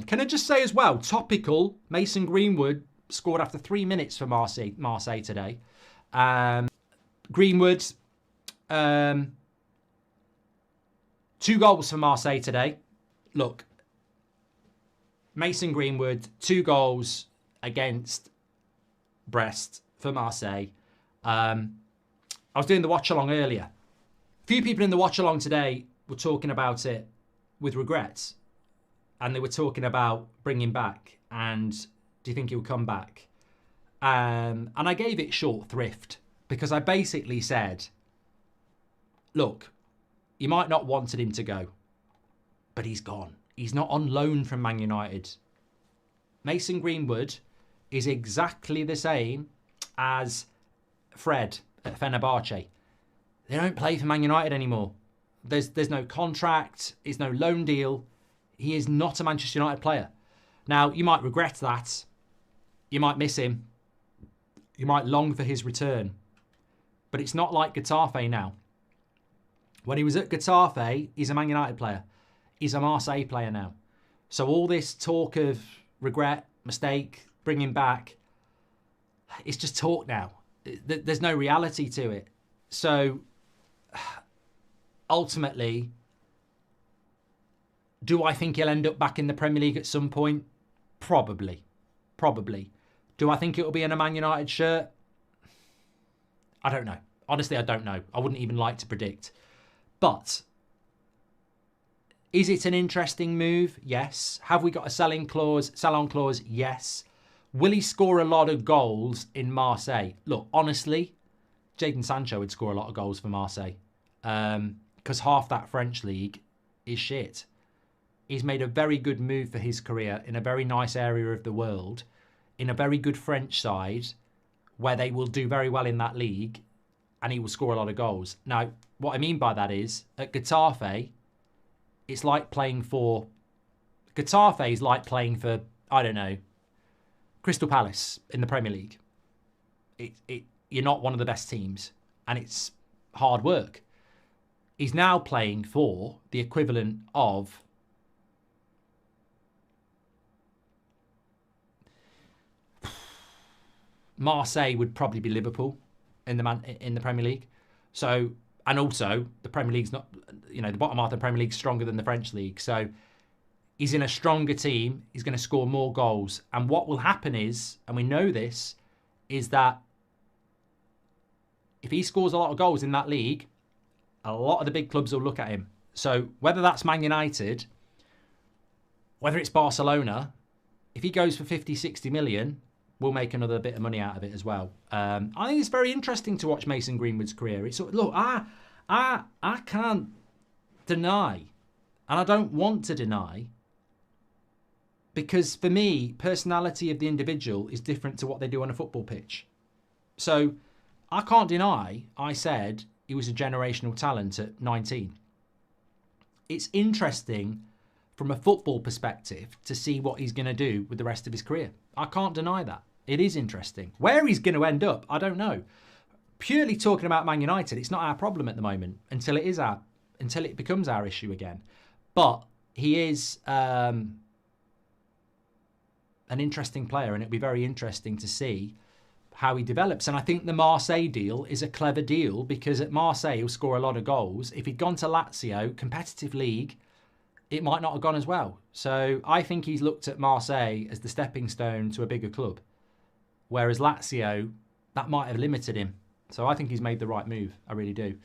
Can I just say as well, topical, Mason Greenwood scored after 3 minutes for Marseille today. Greenwood, 2 goals for Marseille today. Look, Mason Greenwood, 2 goals against Brest for Marseille. I was doing the watch-along earlier. A few people in the watch-along today were talking about it with regrets. And they were talking about bringing back and do you think he'll come back? And I gave it short thrift because I basically said, look, you might not wanted him to go, but he's gone. He's not on loan from Man United. Mason Greenwood is exactly the same as Fred at Fenerbahce. They don't play for Man United anymore. There's no contract. There's no loan deal. He is not a Manchester United player. Now, you might regret that. You might miss him. You might long for his return. But it's not like Getafe now. When he was at Getafe, he's a Man United player. He's a Marseille player now. So all this talk of regret, mistake, bring him back, it's just talk now. There's no reality to it. So ultimately, do I think he'll end up back in the Premier League at some point? Probably. Probably. Do I think it'll be in a Man United shirt? I don't know. Honestly, I don't know. I wouldn't even like to predict. But is it an interesting move? Yes. Have we got a sell-on clause? Yes. Will he score a lot of goals in Marseille? Look, honestly, Jadon Sancho would score a lot of goals for Marseille. Because half that French league is shit. He's made a very good move for his career in a very nice area of the world, in a very good French side, where they will do very well in that league, and he will score a lot of goals. Now, what I mean by that is, at Getafe, it's like playing for... Getafe is like playing for, I don't know, Crystal Palace in the Premier League. You're not one of the best teams, and it's hard work. He's now playing for the equivalent of... Marseille would probably be Liverpool in the Premier League. So, and also the Premier League's not, the bottom half of the Premier League's stronger than the French league. So he's in a stronger team. He's going to score more goals. And what will happen is, and we know this, is that if he scores a lot of goals in that league, a lot of the big clubs will look at him. So whether that's Man United, whether it's Barcelona, if he goes for 50, 60 million, we'll make another bit of money out of it as well. I think it's very interesting to watch Mason Greenwood's career. It's look, I can't deny, and I don't want to deny, because for me, personality of the individual is different to what they do on a football pitch. So I can't deny I said he was a generational talent at 19. It's interesting from a football perspective to see what he's going to do with the rest of his career. I can't deny that. It is interesting. Where he's going to end up, I don't know. Purely talking about Man United, it's not our problem at the moment until it becomes our issue again. But he is an interesting player, and it'll be very interesting to see how he develops. And I think the Marseille deal is a clever deal, because at Marseille he'll score a lot of goals. If he'd gone to Lazio, competitive league, it might not have gone as well. So I think he's looked at Marseille as the stepping stone to a bigger club. Whereas Lazio, that might have limited him. So I think he's made the right move. I really do.